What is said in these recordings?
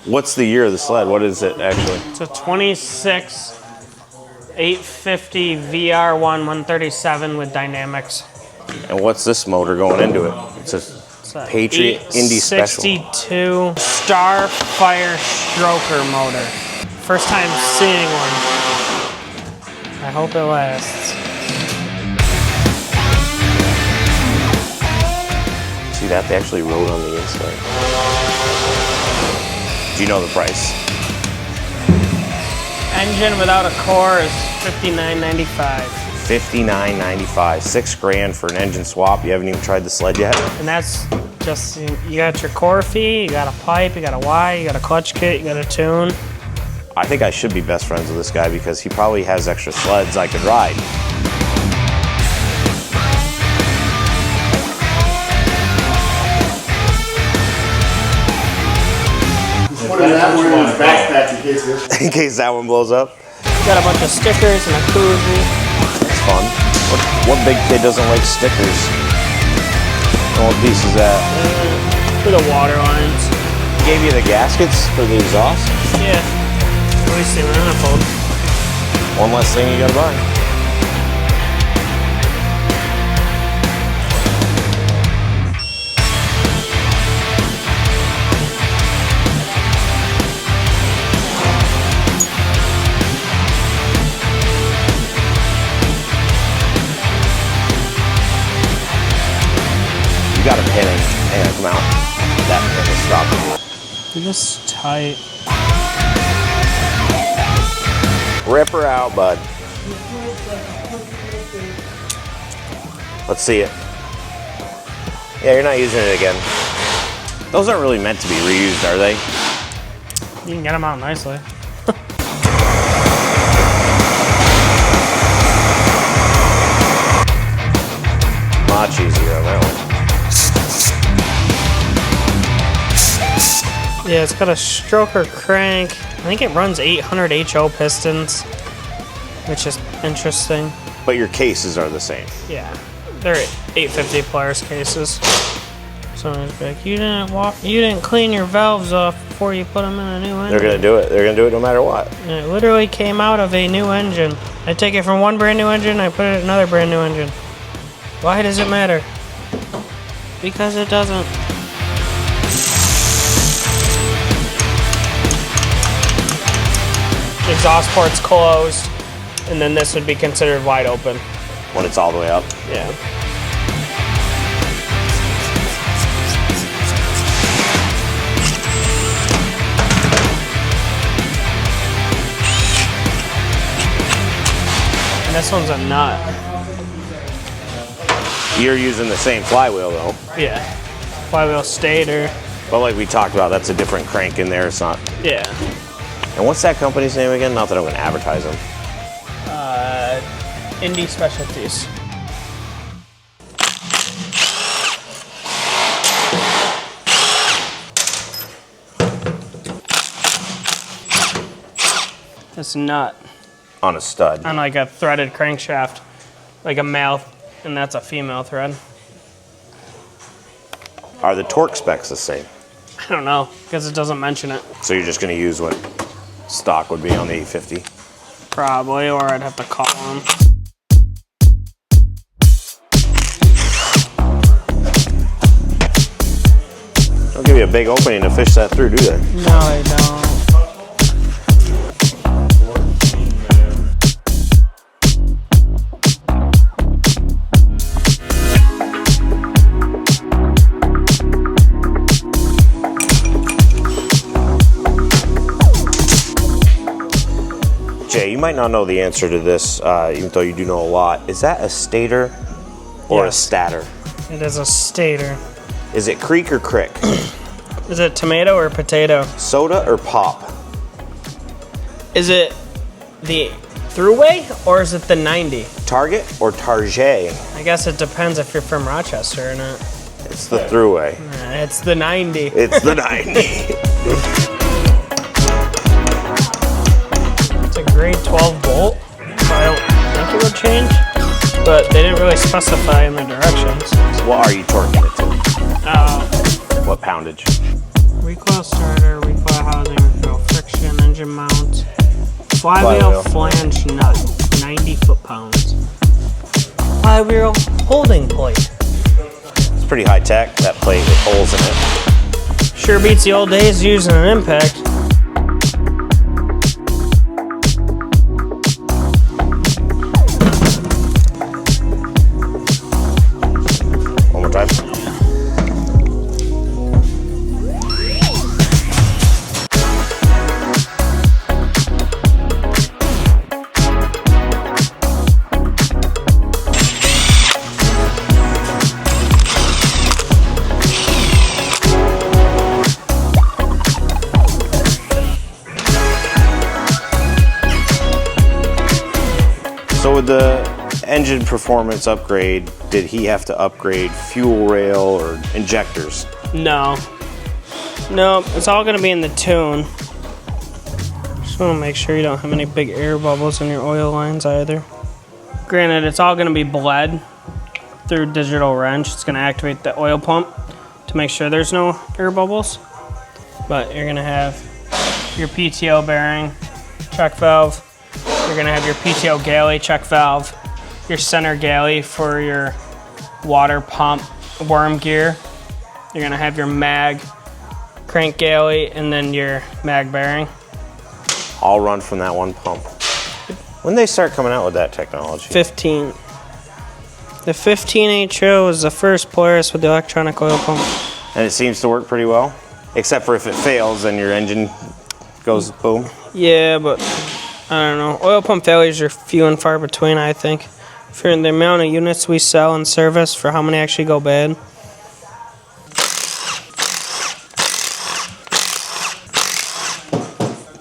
What's the year of the sled? What is it actually? It's a 26 850 VR1 137 with dynamics. And what's this motor going into it? It's a Patriot Indy Special. 62 Starfire Stroker motor. First time seeing one. I hope it lasts. See that? They actually wrote on the inside. Do you know the price? Engine without a core is $59.95. $59.95. $6 grand for an engine swap. You haven't even tried the sled yet? And that's just, you got your core fee, you got a pipe, you got a Y, you got a clutch kit, you got a tune. I think I should be best friends with this guy because he probably has extra sleds I could ride. Put that one in his backpack in case that one blows up. You got a bunch of stickers and a koozie. It's fun. What big kid doesn't like stickers? What piece is that? For the water lines. He gave you the gaskets for the exhaust? Yeah. At least the manifold. One less thing you gotta buy. You got a pin in. Hang on, come out. That pin is stopping. You're just tight. Rip her out, bud. Let's see it. Yeah, you're not using it again. Those aren't really meant to be reused, are they? You can get them out nicely. Much easier on that one. Yeah, it's got a stroker crank. I think it runs 800 HO pistons, which is interesting. But your cases are the same. Yeah, they're 850 Polaris cases. Someone's like, you didn't clean your valves off before you put them in a new engine. They're gonna do it. They're gonna do it no matter what. And it literally came out of a new engine. I take it from one brand new engine, I put it in another brand new engine. Why does it matter? Because it doesn't. Exhaust port's closed, and then this would be considered wide open. When it's all the way up. Yeah. And this one's a nut. You're using the same flywheel though. Yeah. Flywheel stator. But like we talked about, that's a different crank in there. It's not. Yeah. And what's that company's name again? Not that I'm going to advertise them. Indy Specialties. This nut. On a stud. On like a threaded crankshaft. Like a male, and that's a female thread. Are the torque specs the same? I don't know, because it doesn't mention it. So you're just going to use what stock would be on the 850? Probably, or I'd have to call them. They'll give you a big opening to fish that through, do they? No, they don't. Jay, you might not know the answer to this, even though you do know a lot. Is that a stator or a stator? It is a stator. Is it creek or crick? Is it tomato or potato? Soda or pop? Is it the throughway or is it the 90? Target or Target? I guess it depends if you're from Rochester or not. It's the throughway. It's the 90. It's the 90. It's a grade 12 bolt, so I don't think it would change, but they didn't really specify in the directions. What are you torquing it to? Uh, What poundage? recoil starter, recoil Coil housing, no friction, engine mount. Flywheel flange nut, 90 foot-pounds. Flywheel holding plate. It's pretty high tech, that plate with holes in it. Sure beats the old days using an impact. One more time. So with the engine performance upgrade, did he have to upgrade fuel rail or injectors? No. No, it's all gonna be in the tune. Just wanna make sure you don't have any big air bubbles in your oil lines either. Granted, it's all gonna be bled through digital wrench. It's gonna activate the oil pump to make sure there's no air bubbles. But you're gonna have your PTO bearing, check valve. You're gonna have your PTO galley check valve, your center galley for your water pump worm gear. You're gonna have your mag crank galley and then your mag bearing. All run from that one pump. When they start coming out with that technology? 15. The 15 HO is the first Polaris with the electronic oil pump. And it seems to work pretty well? Except for if it fails, then your engine goes boom? Yeah, but I don't know. Oil pump failures are few and far between, I think. For the amount of units we sell and service, for how many actually go bad.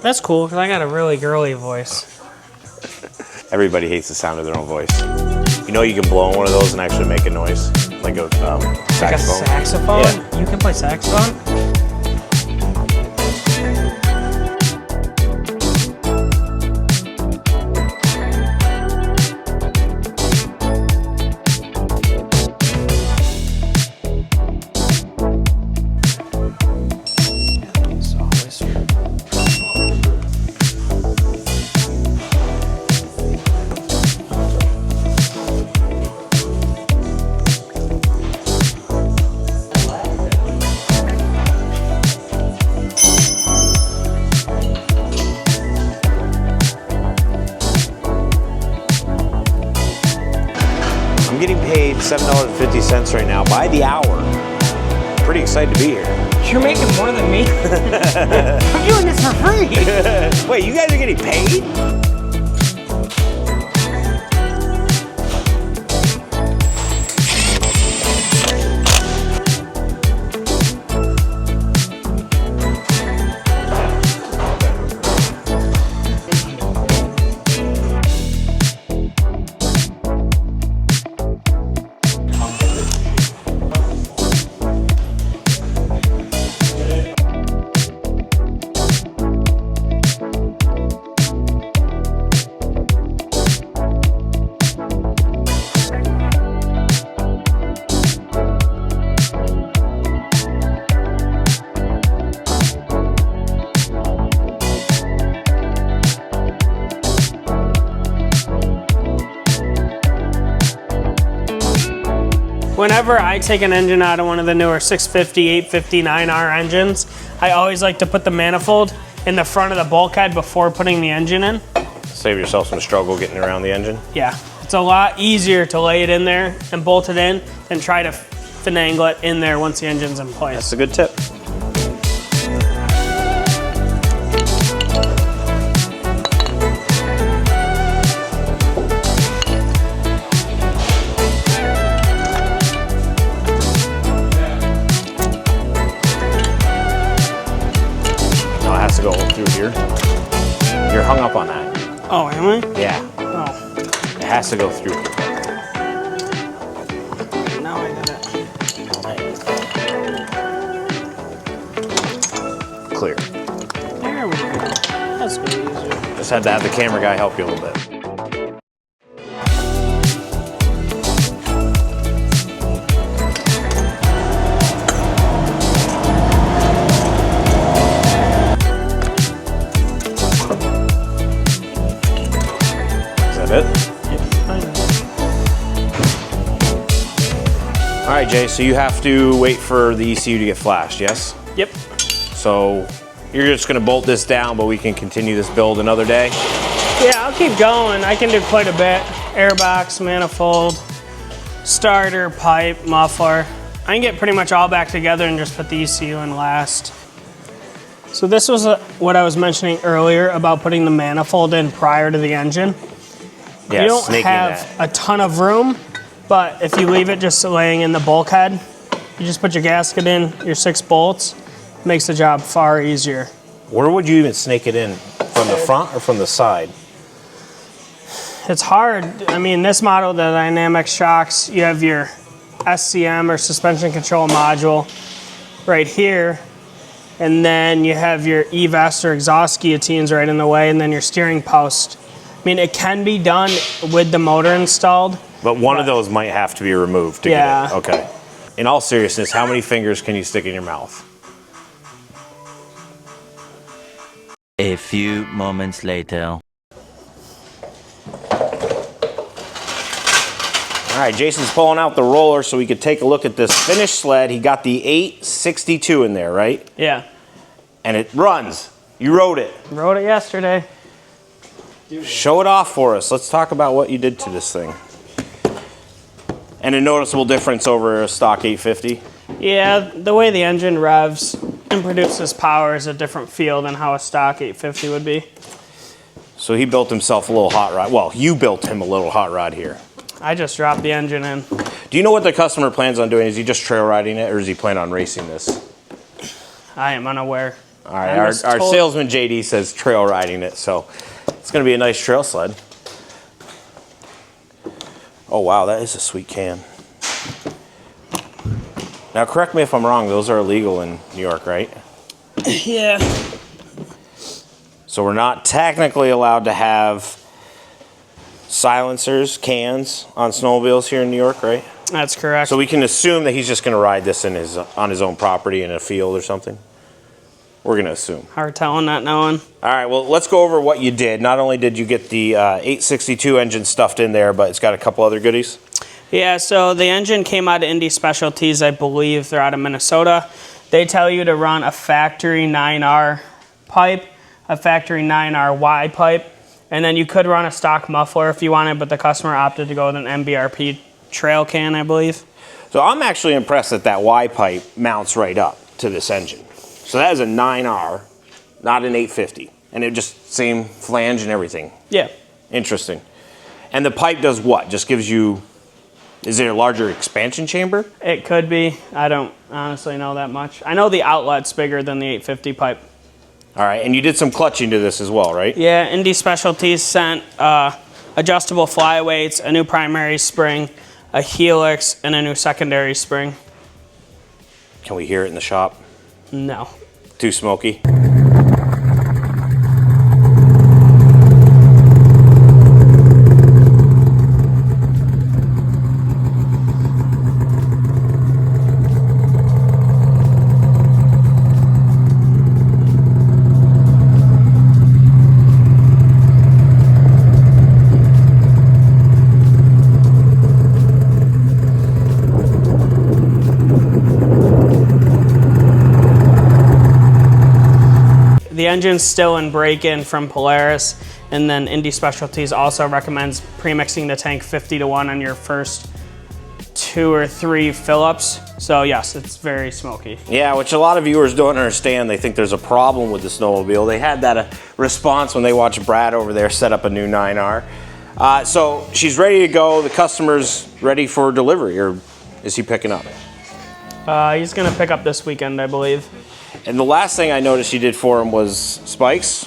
That's cool, because I got a really girly voice. Everybody hates the sound of their own voice. You know you can blow on one of those and actually make a noise? Like a saxophone? Like a saxophone? Yeah. You can play saxophone? I'm getting paid $7.50 right now by the hour. Pretty excited to be here. You're making more than me. I'm doing this for free. Wait, you guys are getting paid? Whenever I take an engine out of one of the newer 650, 850, 9R engines, I always like to put the manifold in the front of the bulkhead before putting the engine in. Save yourself some struggle getting around the engine. Yeah, it's a lot easier to lay it in there and bolt it in than try to finagle it in there once the engine's in place. That's a good tip. To go through here. You're hung up on that. Oh, am I? Yeah. Oh. It has to go through. Now I got it. Clear. There we go. That's good easier. Just had to have the camera guy help you a little bit. right, Jay, so you have to wait for the ECU to get flashed, yes? Yep. So you're just gonna bolt this down, but we can continue this build another day? Yeah, I'll keep going. I can do quite a bit. Airbox, manifold, starter, pipe, muffler. I can get pretty much all back together and just put the ECU in last. So this was what I was mentioning earlier about putting the manifold in prior to the engine. Yeah, you don't snaking have that. a ton of room, but if you leave it just laying in the bulkhead, you just put your gasket in, your 6 bolts, makes the job far easier. Where would you even snake it in? From the front or from the side? It's hard. I mean, this model, the dynamic shocks, you have your SCM or suspension control module right here, and then you have your e-vest or exhaust guillotines right in the way, and then your steering post. I mean, it can be done with the motor installed. But one of those might have to be removed to Yeah. get it. Okay. In all seriousness, how many fingers can you stick in your mouth? A few moments later. All right, Jason's pulling out the roller so we could take a look at this finished sled. He got the 862 in there, right? Yeah. And it runs. You rode it. Rode it yesterday. Show it off for us. Let's talk about what you did to this thing. And a noticeable difference over a stock 850. Yeah, the way the engine revs and produces power is a different feel than how a stock 850 would be. So he built himself a little hot rod. Well, you built him a little hot rod here. I just dropped the engine in. Do you know what the customer plans on doing? Is he just trail riding it, or does he plan on racing this? I am unaware. All right, our salesman JD says trail riding it, so it's going to be a nice trail sled. Oh wow, that is a sweet can. Now correct me if I'm wrong, those are illegal in New York, right? Yeah. So we're not technically allowed to have silencers, cans on snowmobiles here in New York, right? That's correct. So we can assume that he's just going to ride this in on his own property in a field or something? We're going to assume. Hard telling, not knowing. All right, well, let's go over what you did. Not only did you get the 862 engine stuffed in there, but it's got a couple other goodies. Yeah, so the engine came out of Indy Specialties, I believe. They're out of Minnesota. They tell you to run a factory 9R pipe, a factory 9RY pipe, and then you could run a stock muffler if you wanted, but the customer opted to go with an MBRP trail can, I believe. So I'm actually impressed that that Y pipe mounts right up to this engine. So that is a 9R, not an 850. And it just same flange and everything. Yeah. Interesting. And the pipe does what? Just gives you, is it a larger expansion chamber? It could be. I don't honestly know that much. I know the outlet's bigger than the 850 pipe. All right, and you did some clutching to this as well, right? Yeah, Indy Specialties sent adjustable flyweights, a new primary spring, a helix, and a new secondary spring. Can we hear it in the shop? No. Too smoky? The engine's still in break-in from Polaris, and then Indy Specialties also recommends premixing the tank 50-to-1 on your first 2 or 3 fill-ups. So yes, it's very smoky. Yeah, which a lot of viewers don't understand. They think there's a problem with the snowmobile. They had that response when they watched Brad over there set up a new 9R. So she's ready to go. The customer's ready for delivery, or is he picking up? He's gonna pick up this weekend, I believe. And the last thing I noticed you did for him was spikes?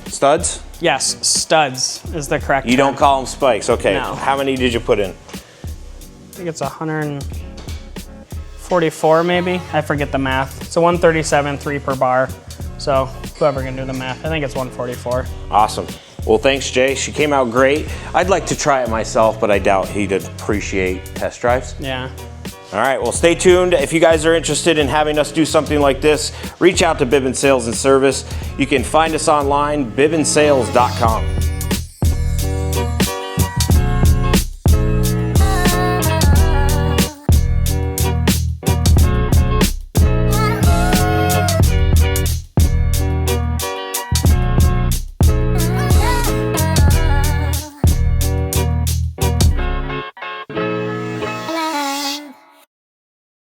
Studs? Yes, studs is the correct You term. don't call them spikes, okay. No. How many did you put in? I think it's 144 maybe. I forget the math. It's a 137, 3 per bar. So whoever can do the math, I think it's 144. Awesome. Well, thanks, Jay. She came out great. I'd like to try it myself, but I doubt he'd appreciate test drives. Yeah. All right, well, stay tuned. If you guys are interested in having us do something like this, reach out to Bibbens Sales and Service. You can find us online, bibbenssales.com.